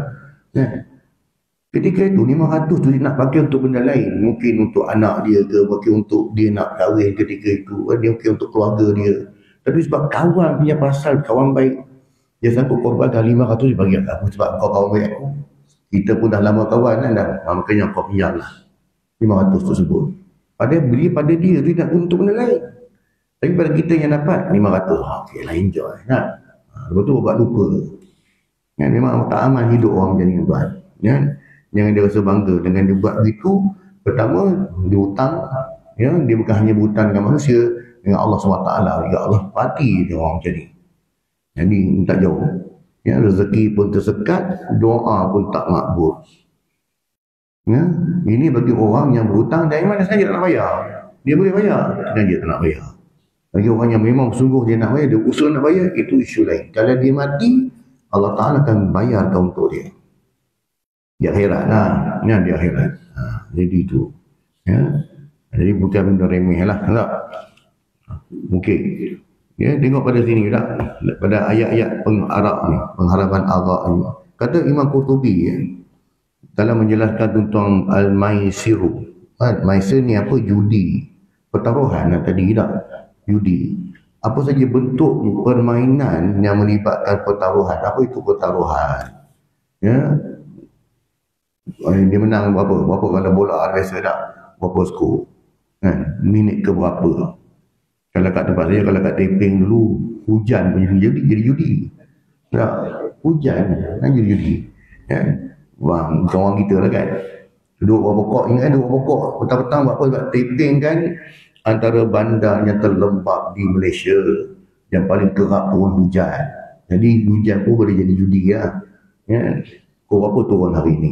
ketika itu 500 tu dia nak pakai untuk benda lain, mungkin untuk anak dia ke, mungkin untuk dia nak kahwin ketika itu, dia mungkin untuk keluarga dia, tapi sebab kawan punya pasal kawan baik dia sanggup korbankan 500 dia bagi aku sebab kau kawan baik aku, kita pun dah lama kawan kan dah, makanya kau pinjam lah 500 tersebut. Pada dia nak untuk benda lain. Tapi pada kita yang dapat 500, okey lah enjoy. Lepas tu buat lupa. Kan? Memang tak aman hidup orang macam ni tuan. Kan? Jangan dia rasa bangga dengan dia buat begitu. Pertama, dia hutang. Ya, dia bukan hanya berhutang dengan manusia, dengan Allah SWT juga. Allah pati dia orang macam ni. Jadi tak jauh. Ya, rezeki pun tersekat, doa pun tak makbul. Ya, ini bagi orang yang berhutang dan mana saja tak nak bayar. Dia boleh bayar, dia tak nak bayar. Bagi orang yang memang sungguh dia nak bayar, dia usaha nak bayar, itu isu lain. Kalau dia mati, Allah Ta'ala akan bayarkan untuk dia. Di akhirat lah. Ya, di akhirat. Jadi itu. Ya. Jadi bukan benda remeh lah. Tak? Mungkin. Ya, tengok pada sini tak? Pada ayat-ayat pengarab ni, pengharapan Allah ni. Kata Imam Qurtubi ya, dalam menjelaskan tentang al-maisiru. Maisir ni apa? Judi. Pertaruhan tadi tak? Judi. Apa saja bentuk permainan yang melibatkan pertaruhan. Apa itu pertaruhan? Ya. Dia menang berapa? Berapa kalau bola biasa tak? Berapa skor? Kan? Minit ke berapa? Kalau kat tempat saya, kalau kat Teping dulu, hujan pun jadi judi. Tak? Hujan kan jadi judi. Kan? Wah, kawan kita lah kan. Duduk berapa pokok, ingat duduk berapa pokok. Petang-petang buat apa? Sebab Teping kan antara bandar yang terlembab di Malaysia. Yang paling kerap turun hujan. Jadi hujan pun boleh jadi judi lah. Ya. Pukul berapa turun hari ni?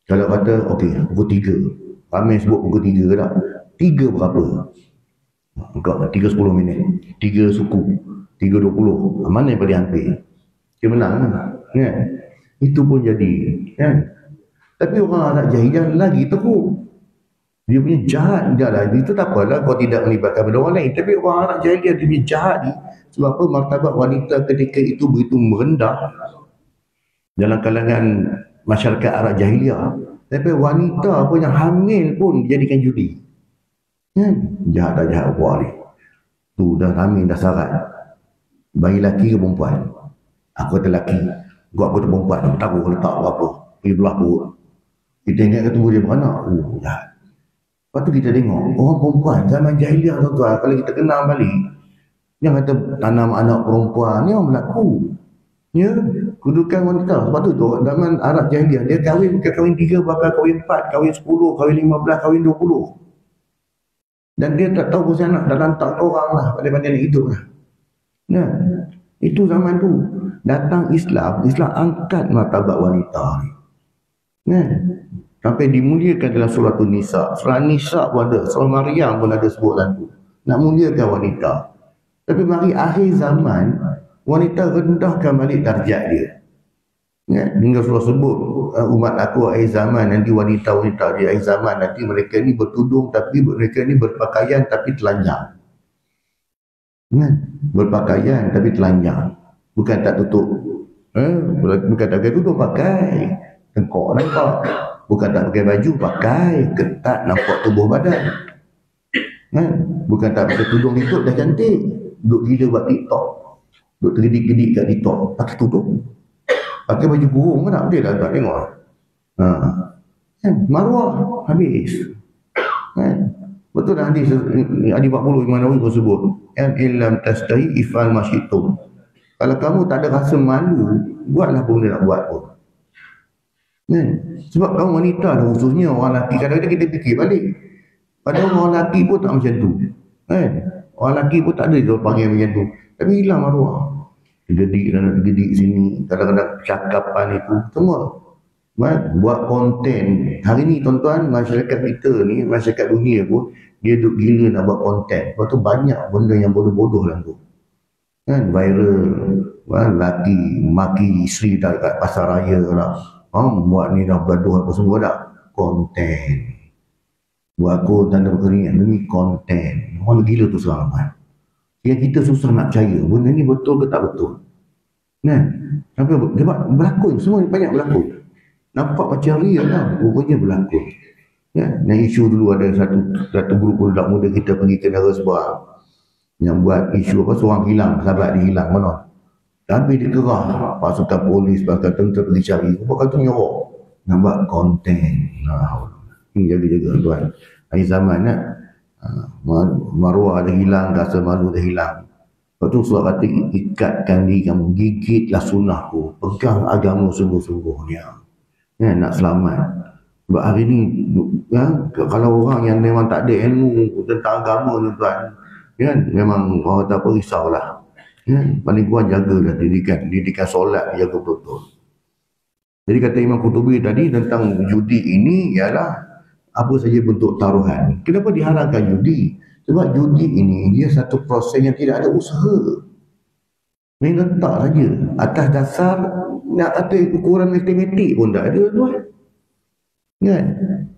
Kalau kata, okey, pukul 3. Ramai sebut pukul 3 ke tak? 3 berapa? Engkau 3.10 minit. 3 suku. 3.20. Mana yang paling hampir? Dia menang kan? Ya. Itu pun jadi. Kan? Tapi orang Arab jahiliah lagi teruk. Dia punya jahat lah. Itu tak apalah kau tidak melibatkan benda orang lain. Tapi orang Arab jahiliah dia punya jahat ni. Sebab apa? Martabat wanita ketika itu begitu merendah. Dalam kalangan masyarakat Arab jahiliah. Tapi wanita pun yang hamil pun dijadikan judi. Kan? Jahat tak jahat buat ni. Tu dah hamil dah sarat. Bayi lelaki ke perempuan? Aku kata lelaki. Gua aku tu perempuan. Tak tahu letak apa. Pergi belah perut. Kita ingat ketemu dia beranak. Jahat. Lepas tu kita tengok. Orang perempuan zaman jahiliah tuan-tuan. Kalau kita kenal balik. Yang kata tanam anak perempuan. Ni orang berlaku. Ya. Kedudukan wanita. Sebab tu zaman Arab jahiliah. Dia kahwin bukan kahwin 3. Bahkan kahwin 4. Kahwin 10. Kahwin 15. Kahwin 20. Dan dia tak tahu pasal anak dalam tak orang lah. Pada-pada nak hidup lah. Ya. Itu zaman tu. Datang Islam. Islam angkat martabat wanita ni. Ya. Sampai dimuliakan dalam surah Nisa. Surah Nisa pun ada. Surah Maryam pun ada sebut dalam tu. Nak muliakan wanita. Tapi mari akhir zaman. Wanita rendahkan balik darjat dia. Ya. Hingga surah sebut. Umat aku akhir zaman. Nanti wanita-wanita di akhir zaman. Nanti mereka ni bertudung. Tapi mereka ni berpakaian tapi telanjang. Ya. Berpakaian tapi telanjang. Bukan tak tutup. Bukan tak pakai tutup. Pakai. Tengkok nampak. Bukan tak pakai baju. Pakai. Ketat nampak tubuh badan. Ya. Bukan tak pakai tudung liput dah cantik. Duduk gila buat TikTok. Duduk tergedik-gedik kat TikTok. Pakai tudung. Pakai baju kurung pun tak boleh lah tak tengok. Maruah habis. Betul dah hadis 40 Imam Nawawi pun sebut. Illam tastahi ifal masyitum. Kalau kamu tak ada rasa malu, buatlah pun dia nak buat pun. Sebab kamu wanita dah khususnya orang lelaki. Kadang-kadang kita fikir balik. Padahal orang lelaki pun tak macam tu. Orang lelaki pun tak ada dia panggil macam tu. Tapi hilang maruah. Gedik dan gedik sini. Kadang-kadang cakapan itu. Semua. Buat konten. Hari ni tuan-tuan, masyarakat kita ni, masyarakat dunia pun, dia duduk gila nak buat konten. Lepas tu banyak benda yang bodoh-bodoh dalam tu. Kan? Viral. Lelaki maki isteri dekat pasar raya lah. Buat ni dah gaduh apa semua dah. Konten. Buat aku tanda berkeringat. Demi konten. Orang gila tu sekarang kan. Yang kita susah nak percaya. Benda ni betul ke tak betul. Kan? Sampai berlakon. Semua banyak berlakon. Nampak macam real lah. Rupanya berlakon. Ya? Yang isu dulu ada satu grup budak muda kita pergi ke negara seberang. Yang buat isu apa. Seorang hilang. Sahabat dia hilang. Mana? Tapi dia kerah. Pasukan polis, pasukan tentera pergi cari. Bukan tu nyorok. Nampak konten. Ini jaga-jaga tuan. Akhir zaman kan. Maruah dah hilang. Rasa malu dah hilang. Lepas tu surah kata, ikatkan diri kamu, gigitlah sunnahku, pegang agama sungguh-sungguhnya. Ya, nak selamat. Sebab hari ni, ya, kalau orang yang memang tak ada ilmu tentang agama, tuan, ya, memang orang tak apa, risaulah. Ya, paling kurang jagalah didikan solat, jaga betul-betul. Jadi kata Imam Qurtubi tadi tentang judi ini ialah apa saja bentuk taruhan. Kenapa diharamkan judi? Sebab judi ini dia satu proses yang tidak ada usaha. Main letak saja. Atas dasar nak kata ukuran matematik pun tak ada, tuan. Kan?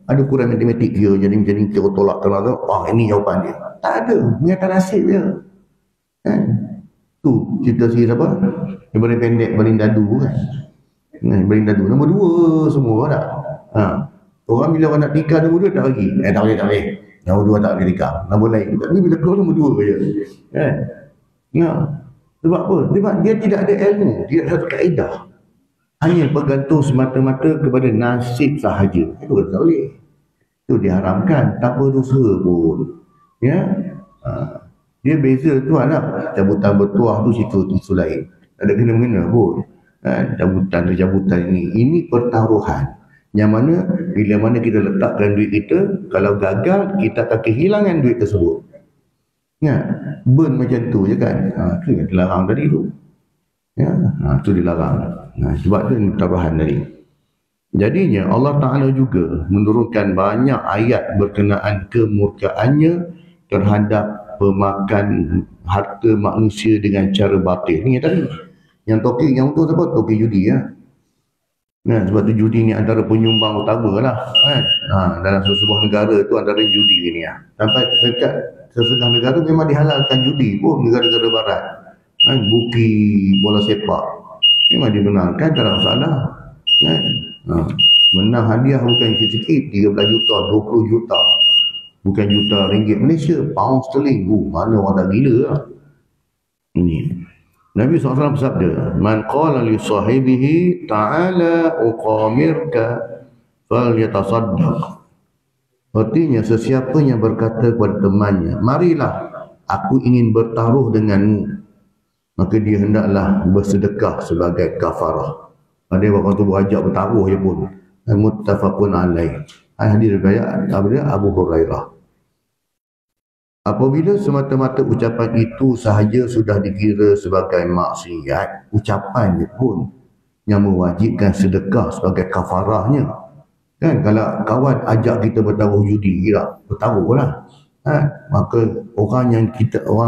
Ada ukuran matematik dia jadi macam ni, kira tolak tolak. Ini jawapan dia. Tak ada. Nyata nasib dia. Kan? Tu cerita si siapa? Yang paling pendek, paling dadu kan. Paling dadu. Nombor 2 semua tak? Orang bila orang nak tikar nombor 2 tak bagi. Tak boleh. Nombor 2 tak boleh tikar. Nombor lain. Tapi bila keluar nombor 2 je. Kan? Ya. Sebab apa? Sebab dia tidak ada ilmu. Dia ada satu kaedah. Hanya bergantung semata-mata kepada nasib sahaja. Itu tak boleh. Itu diharamkan. Tak berdosa pun. Ya. Dia beza tu anak. Cabutan bertuah tu situ lain. Tak ada kena-mengena pun. Cabutan ini. Ini pertaruhan. Yang mana bila mana kita letakkan duit kita, kalau gagal kita akan kehilangan duit tersebut. Ya, burn macam tu je kan. Itu yang dilarang tadi tu. Ya, itu dilarang. Sebab tu taruhan tadi. Jadinya Allah Ta'ala juga menurunkan banyak ayat berkenaan kemurkaannya terhadap pemakan harta manusia dengan cara batil. Ni tadi. Yang toki yang betul apa? Toki judi ya. Nah, sebab tu judi ni antara penyumbang utama lah kan. Dalam sebuah negara tu antara judi ni ya. Sampai dekat sesetengah negara memang dihalalkan judi pun, negara-negara barat kan. Buki bola sepak memang dibenarkan, tak ada masalah kan. Menang hadiah bukan sikit-sikit, 13 juta, 20 juta, bukan juta ringgit Malaysia, pound sterling. Mana orang tak gila lah. Ini Nabi SAW bersabda, man qala li sahibihi ta'ala uqamirka falyatasaddaq. Artinya sesiapa yang berkata kepada temannya, marilah aku ingin bertaruh denganmu, maka dia hendaklah bersedekah sebagai kafarah. Ada orang tu berajak bertaruh je pun. Muttafaqun alaih. Hadis riwayat Abu Hurairah. Apabila semata-mata ucapan itu sahaja sudah dikira sebagai maksiat, ucapan pun yang mewajibkan sedekah sebagai kafarahnya. Kan, kalau kawan ajak kita bertaruh judi, kita bertaruh lah. Maka orang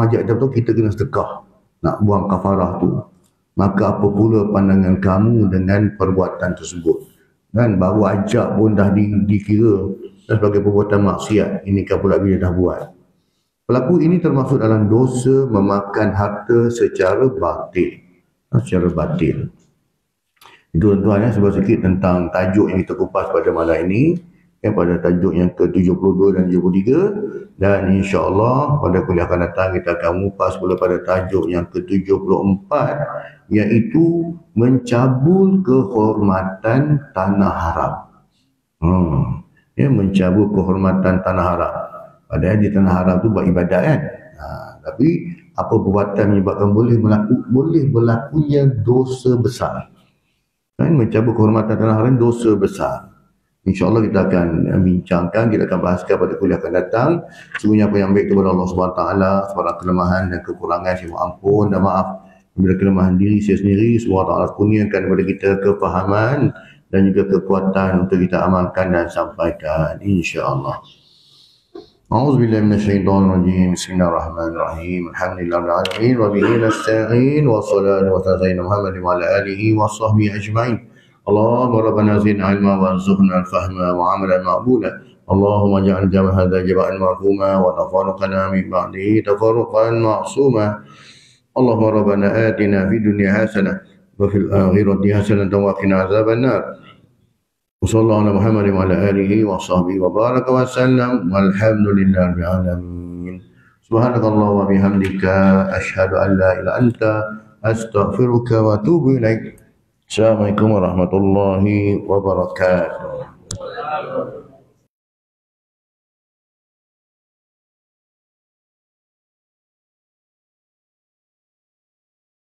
ajak kita bertaruh, kita kena sedekah nak buang kafarah tu. Maka apa pula pandangan kamu dengan perbuatan tersebut? Kan, baru ajak pun dah dikira sebagai perbuatan maksiat. Ini kan pula bila dah buat. Pelaku ini termasuk dalam dosa memakan harta secara batil. Itu tuan-tuan ya, sebab sikit tentang tajuk yang kita kupas pada malam ini. Pada tajuk yang ke-72 dan 73. Dan insya-Allah pada kuliah akan datang kita akan mengupas pula pada tajuk yang ke-74, iaitu mencabul kehormatan tanah haram. Mencabul kehormatan tanah haram. Padahal di tanah haram tu buat ibadat kan. Tapi apa perbuatan menyebabkan boleh berlakunya dosa besar. Kan, mencabut kehormatan tanah haram dosa besar. InsyaAllah kita akan bincangkan, kita akan bahaskan pada kuliah akan datang. Sungguhnya apa yang baik kepada Allah SWT, sebarang kelemahan dan kekurangan saya mohon ampun dan maaf. Bila kelemahan diri saya sendiri, semoga Allah kurniakan kepada kita kefahaman dan juga kekuatan untuk kita amalkan dan sampaikan insyaAllah. أعوذ بالله من الشيطان الرجيم بسم الله الرحمن الرحيم الحمد لله رب العالمين وبه نستعين والصلاة والسلام على محمد وعلى آله وصحبه أجمعين اللهم ربنا زدنا علما وارزقنا الفهم وعملا مقبولا اللهم اجعل جمع هذا جمعا مرحوما وتفرقنا من بعده تفرقا معصوما اللهم ربنا آتنا في الدنيا حسنة وفي الآخرة حسنة وقنا عذاب النار وصلى الله على محمد وعلى آله وصحبه وبارك وسلم والحمد لله رب العالمين سبحانك اللهم وبحمدك أشهد أن لا إله إلا أنت أستغفرك وأتوب إليك السلام عليكم ورحمة الله وبركاته.